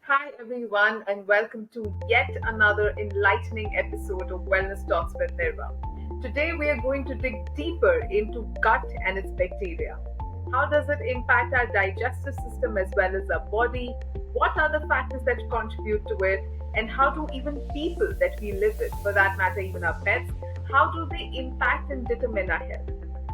Hi, everyone, and welcome to yet another enlightening episode of Wellness Talks with Nirva. Today, we are going to dig deeper into gut and its bacteria. How does it impact our digestive system as well as our body? What are the factors that contribute to it? And how do even people that we live with, for that matter, even our pets, how do they impact and determine our health?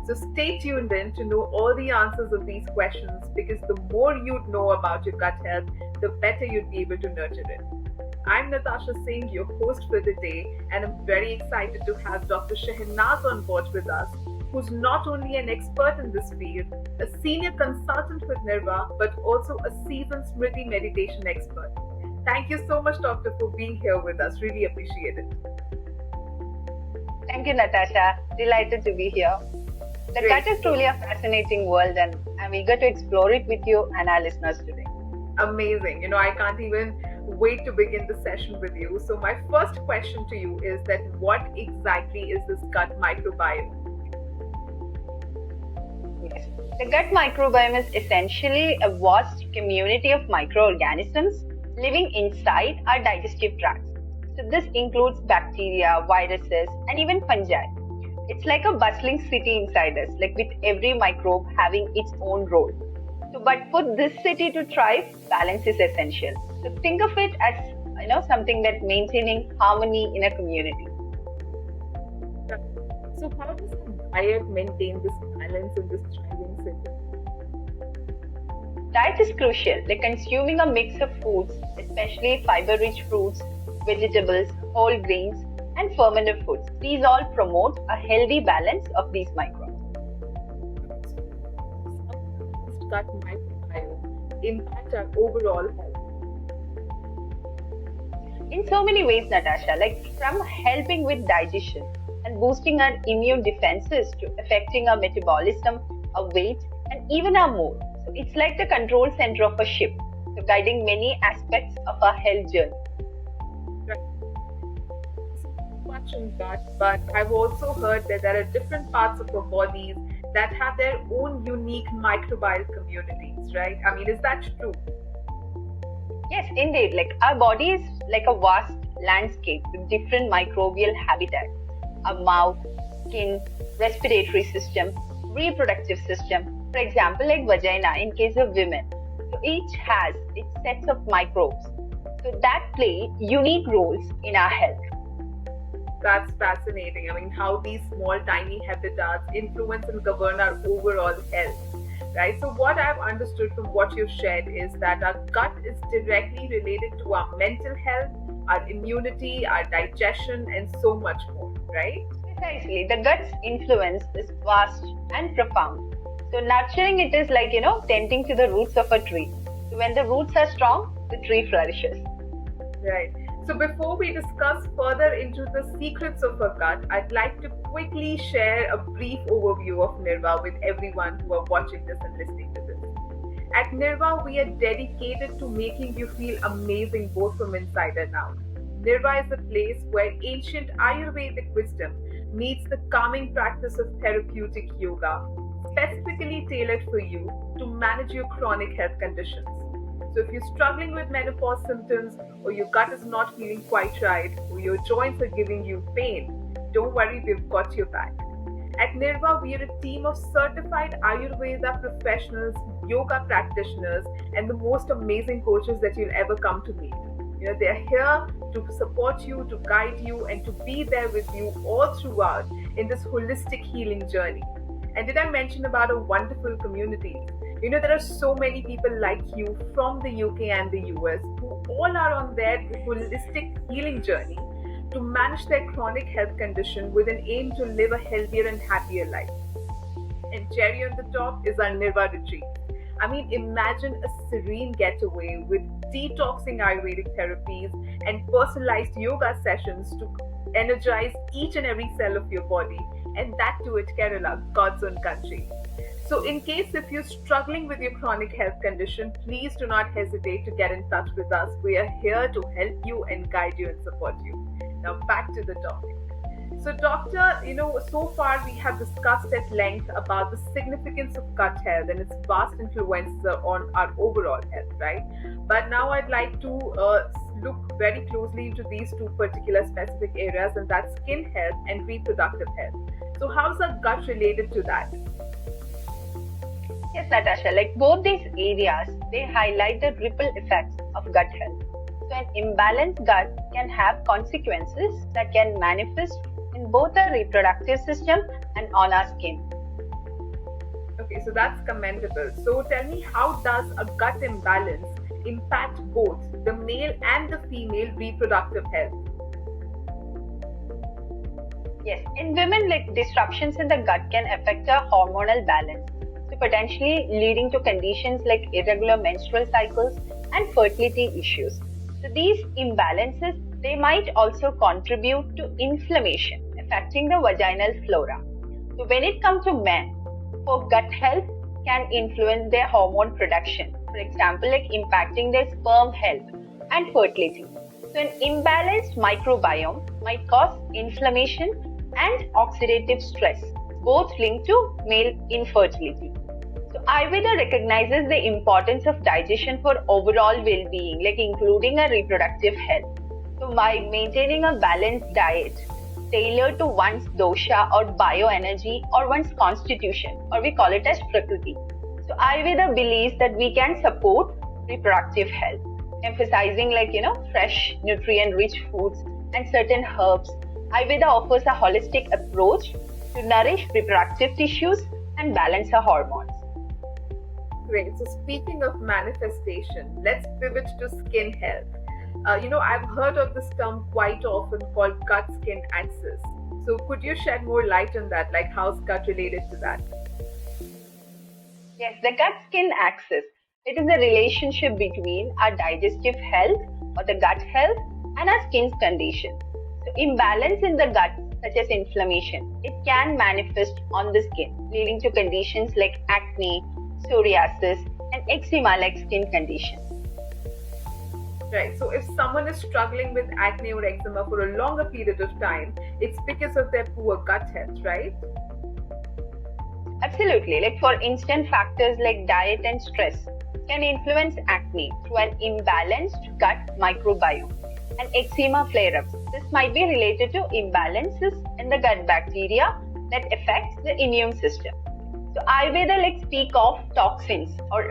So stay tuned in to know all the answers of these questions because the more you'd know about your gut health, the better you'd be able to nurture it. I'm Natasha Singh, your host for the day, and I'm very excited to have Dr. Shehnaz on board with us, who's not only an expert in this field, a senior consultant with Nirva, but also a seasoned Smriti meditation expert. Thank you so much, Doctor, for being here with us. Really appreciate it. Thank you, Natasha. Delighted to be here. The gut is truly a fascinating world, and I'm eager to explore it with you and our listeners today. Amazing. I can't even wait to begin the session with you. So, my first question to you is that what exactly is this gut microbiome? Yes. The gut microbiome is essentially a vast community of microorganisms living inside our digestive tracts. So, this includes bacteria, viruses, and even fungi. It's like a bustling city inside us, like with every microbe having its own role. But for this city to thrive, balance is essential. So think of it as something that maintaining harmony in a community. So how does the diet maintain this balance in this thriving city? Diet is crucial, like consuming a mix of foods, especially fiber-rich fruits, vegetables, whole grains, and fermented foods. These all promote a healthy balance of these microbes. Gut microbiome impact our overall health? In so many ways, Natasha, like from helping with digestion and boosting our immune defenses to affecting our metabolism, our weight, and even our mood. So it's like the control center of a ship, so guiding many aspects of our health journey. Much in gut, but I've also heard that there are different parts of our bodies that have their own unique microbial communities, right? I mean, is that true? Yes, indeed. Like our body is like a vast landscape with different microbial habitats. Our mouth, skin, respiratory system, reproductive system. For example, like vagina in case of women. So each has its sets of microbes. So that play unique roles in our health. That's fascinating. I mean, how these small, tiny habitats influence and govern our overall health, right? So, what I've understood from what you've shared is that our gut is directly related to our mental health, our immunity, our digestion, and so much more, right? Precisely. The gut's influence is vast and profound. So, nurturing it is like, tending to the roots of a tree. So, when the roots are strong, the tree flourishes. Right. So before we discuss further into the secrets of our gut, I'd like to quickly share a brief overview of Nirva with everyone who are watching this and listening to this. At Nirva, we are dedicated to making you feel amazing both from inside and out. Nirva is a place where ancient Ayurvedic wisdom meets the calming practice of therapeutic yoga, specifically tailored for you to manage your chronic health conditions. So if you're struggling with menopause symptoms, or your gut is not feeling quite right, or your joints are giving you pain, don't worry, we've got your back. At Nirva, we are a team of certified Ayurveda professionals, yoga practitioners, and the most amazing coaches that you'll ever come to meet. They're here to support you, to guide you, and to be there with you all throughout in this holistic healing journey. And did I mention about a wonderful community? There are so many people like you from the UK and the US who all are on their holistic healing journey to manage their chronic health condition with an aim to live a healthier and happier life. And cherry on the top is our Nirva retreat. I mean, imagine a serene getaway with detoxing Ayurvedic therapies and personalized yoga sessions to energize each and every cell of your body, and that too at Kerala, God's own country. So in case if you're struggling with your chronic health condition, please do not hesitate to get in touch with us. We are here to help you and guide you and support you. Now back to the topic. So, doctor, so far we have discussed at length about the significance of gut health and its vast influence on our overall health, right? But now I'd like to look very closely into these two particular specific areas, and that's skin health and reproductive health. So, how's the gut related to that? Yes, Natasha, like both these areas, they highlight the ripple effects of gut health. So an imbalanced gut can have consequences that can manifest in both our reproductive system and on our skin. Okay, so that's commendable. So tell me, how does a gut imbalance impact both the male and the female reproductive health? Yes, in women, like disruptions in the gut can affect our hormonal balance, so potentially leading to conditions like irregular menstrual cycles and fertility issues. So these imbalances, they might also contribute to inflammation affecting the vaginal flora. So when it comes to men, for gut health can influence their hormone production, for example, like impacting their sperm health and fertility. So an imbalanced microbiome might cause inflammation and oxidative stress, both linked to male infertility. So Ayurveda recognizes the importance of digestion for overall well-being, like including a reproductive health. So by maintaining a balanced diet tailored to one's dosha or bioenergy or one's constitution, or we call it as prakriti. So Ayurveda believes that we can support reproductive health, emphasizing fresh, nutrient-rich foods and certain herbs. Ayurveda offers a holistic approach to nourish reproductive tissues and balance our hormones. Great. So, speaking of manifestation, let's pivot to skin health. I've heard of this term quite often called gut skin axis. So, could you shed more light on that? Like, how's gut related to that? Yes, the gut skin axis. It is the relationship between our digestive health or the gut health and our skin's condition. So, imbalance in the gut, such as inflammation, it can manifest on the skin, leading to conditions like acne, psoriasis, and eczema like skin conditions. Right. So if someone is struggling with acne or eczema for a longer period of time, it's because of their poor gut health, right? Absolutely. Like for instance, factors like diet and stress can influence acne through an imbalanced gut microbiome and eczema flare-ups. This might be related to imbalances in the gut bacteria that affects the immune system. So Ayurveda speak of toxins or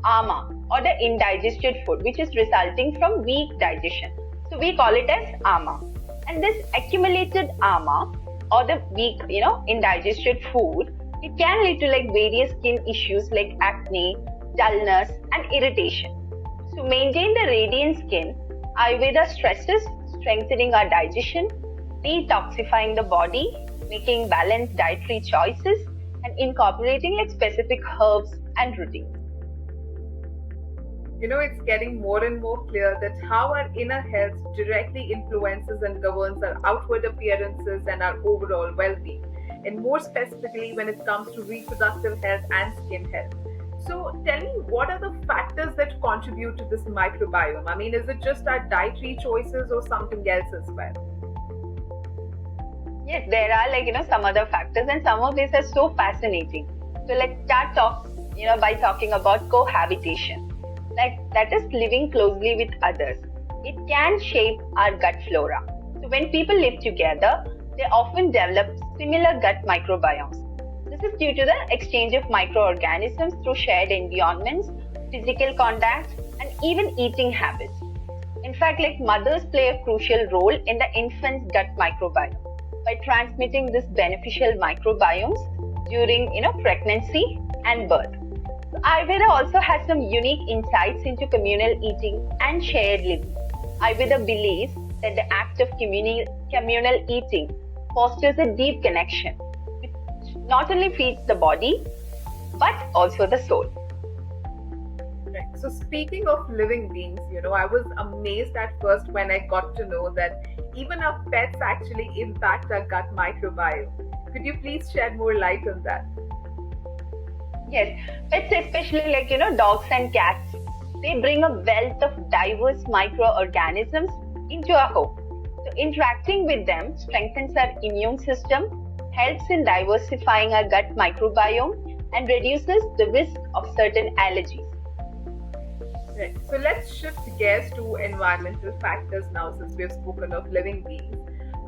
ama or the indigested food which is resulting from weak digestion. So we call it as ama. And this accumulated ama or the weak, indigested food, it can lead to various skin issues like acne, dullness and irritation. To maintain the radiant skin, Ayurveda stresses strengthening our digestion, detoxifying the body, making balanced dietary choices, and incorporating specific herbs and routines. It's getting more and more clear that how our inner health directly influences and governs our outward appearances and our overall well-being, and more specifically when it comes to reproductive health and skin health. So tell me, what are the factors that contribute to this microbiome? I mean, is it just our dietary choices or something else as well? Yes, there are some other factors, and some of these are so fascinating. So let's start by talking about cohabitation. That is living closely with others. It can shape our gut flora. So when people live together, they often develop similar gut microbiomes. This is due to the exchange of microorganisms through shared environments, physical contact, and even eating habits. In fact, mothers play a crucial role in the infant's gut microbiome by transmitting these beneficial microbiomes during pregnancy and birth. So Ayurveda also has some unique insights into communal eating and shared living. Ayurveda believes that the act of communal eating fosters a deep connection, which not only feeds the body but also the soul. Right. So speaking of living beings, I was amazed at first when I got to know that even our pets actually impact our gut microbiome. Could you please shed more light on that? Yes, pets especially dogs and cats, they bring a wealth of diverse microorganisms into our home. So interacting with them strengthens our immune system, helps in diversifying our gut microbiome, and reduces the risk of certain allergies. Right. So let's shift gears to environmental factors now since we have spoken of living beings.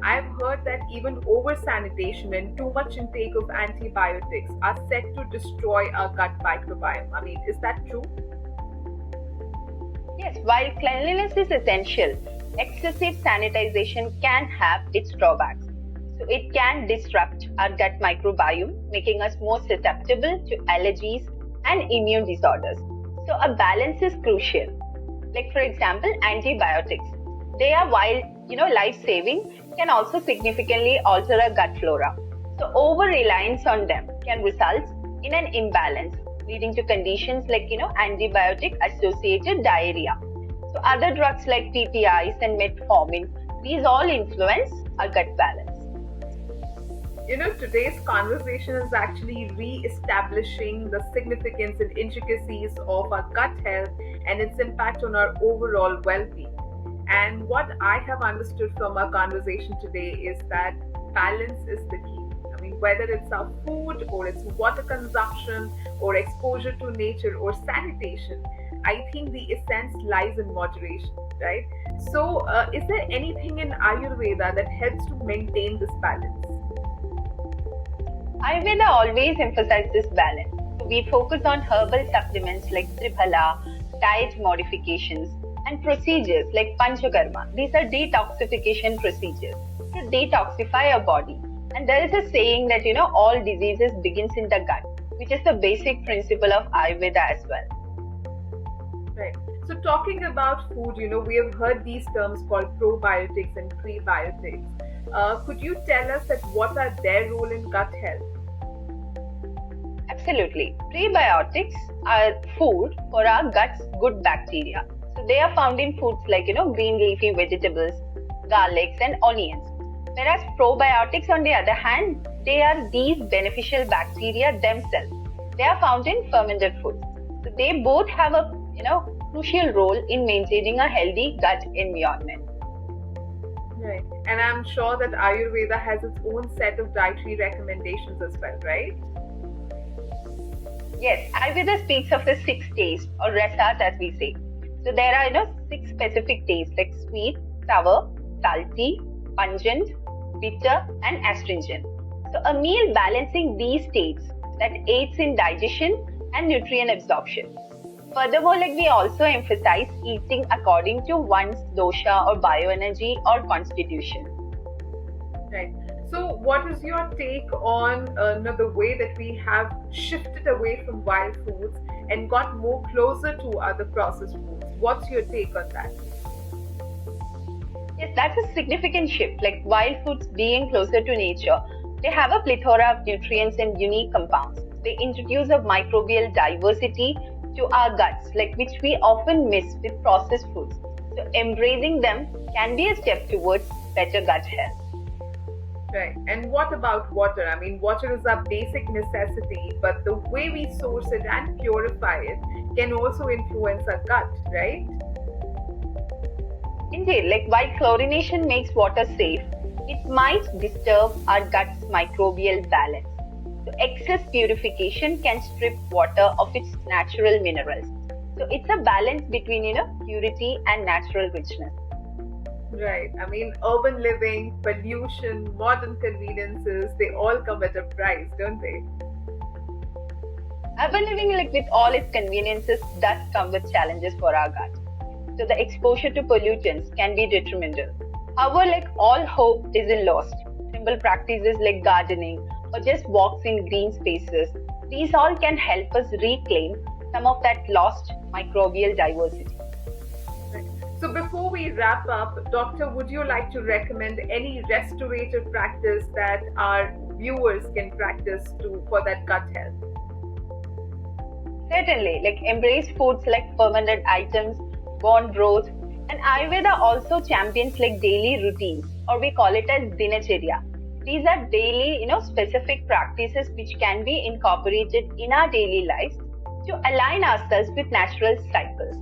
I've heard that even over sanitation and too much intake of antibiotics are said to destroy our gut microbiome. I mean, is that true? Yes, while cleanliness is essential, excessive sanitization can have its drawbacks. So it can disrupt our gut microbiome, making us more susceptible to allergies and immune disorders. So a balance is crucial. Like for example, antibiotics. They are, while life-saving, can also significantly alter our gut flora. So over-reliance on them can result in an imbalance, leading to conditions like antibiotic-associated diarrhea. So other drugs like PPIs and metformin, these all influence our gut balance. Today's conversation is actually re-establishing the significance and intricacies of our gut health and its impact on our overall well-being. And what I have understood from our conversation today is that balance is the key. I mean, whether it's our food or it's water consumption or exposure to nature or sanitation, I think the essence lies in moderation, right? So, is there anything in Ayurveda that helps to maintain this balance? Ayurveda always emphasizes balance. So we focus on herbal supplements like Triphala, diet modifications, and procedures like Panchakarma. These are detoxification procedures to detoxify our body. And there is a saying that all diseases begins in the gut, which is the basic principle of Ayurveda as well. Right. So talking about food, we have heard these terms called probiotics and prebiotics. Could you tell us that what are their role in gut health? Absolutely. Prebiotics are food for our gut's good bacteria. So they are found in foods like green leafy vegetables, garlics and onions. Whereas probiotics on the other hand, they are these beneficial bacteria themselves. They are found in fermented foods. So they both have a crucial role in maintaining a healthy gut environment. Right. And I'm sure that Ayurveda has its own set of dietary recommendations as well, right? Yes, Ayurveda speaks of the 6 tastes or rasas as we say. So there are 6 specific tastes like sweet, sour, salty, pungent, bitter and astringent. So a meal balancing these states that aids in digestion and nutrient absorption. Furthermore, we also emphasize eating according to one's dosha or bioenergy or constitution. Right. So what is your take on the way that we have shifted away from wild foods and got more closer to other processed foods? What's your take on that? Yes, that's a significant shift. Like wild foods being closer to nature, they have a plethora of nutrients and unique compounds. They introduce a microbial diversity to our guts, which we often miss with processed foods. So embracing them can be a step towards better gut health. Right. And what about water? I mean, water is our basic necessity, but the way we source it and purify it can also influence our gut, right? Indeed, while chlorination makes water safe, it might disturb our gut's microbial balance. So excess purification can strip water of its natural minerals. So it's a balance between, purity and natural richness. Right. I mean, urban living, pollution, modern conveniences, they all come at a price, don't they? Urban living, with all its conveniences, does come with challenges for our gut. So the exposure to pollutants can be detrimental. However, all hope isn't lost. Simple practices like gardening or just walks in green spaces, these all can help us reclaim some of that lost microbial diversity. Right. So before we wrap up, Doctor, would you like to recommend any restorative practice that our viewers can practice for that gut health? Certainly, embrace foods like fermented items, bone broth, and Ayurveda also champions daily routines, or we call it as dinacharya. These are daily, specific practices which can be incorporated in our daily lives to align ourselves with natural cycles.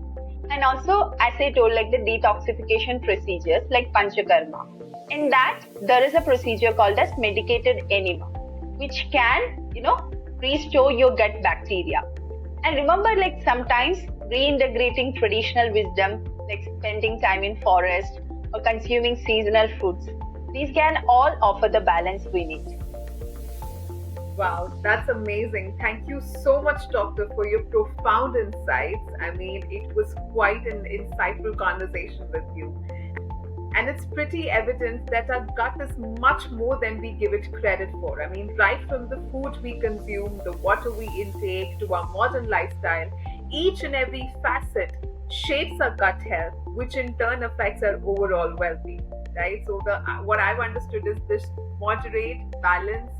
And also, as I told, like the detoxification procedures like Panchakarma. In that, there is a procedure called as medicated enema, which can, restore your gut bacteria. And remember, like sometimes reintegrating traditional wisdom, like spending time in forest or consuming seasonal fruits, these can all offer the balance we need. Wow, that's amazing. Thank you so much, Doctor, for your profound insights. I mean, it was quite an insightful conversation with you. And it's pretty evident that our gut is much more than we give it credit for. I mean, right from the food we consume, the water we intake, to our modern lifestyle, each and every facet shapes our gut health, which in turn affects our overall well-being. Right. So the what I've understood is this moderate balance,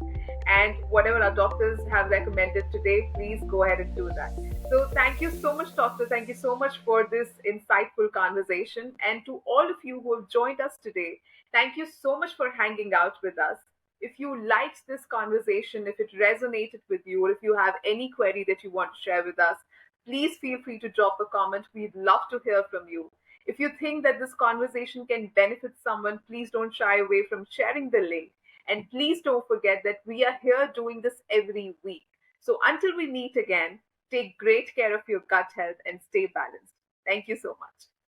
and whatever our doctors have recommended today, please go ahead and do that. So, thank you so much, Doctor. Thank you so much for this insightful conversation. And to all of you who have joined us today, thank you so much for hanging out with us. If you liked this conversation, if it resonated with you, or if you have any query that you want to share with us, please feel free to drop a comment. We'd love to hear from you. If you think that this conversation can benefit someone, please don't shy away from sharing the link. And please don't forget that we are here doing this every week. So until we meet again, take great care of your gut health and stay balanced. Thank you so much.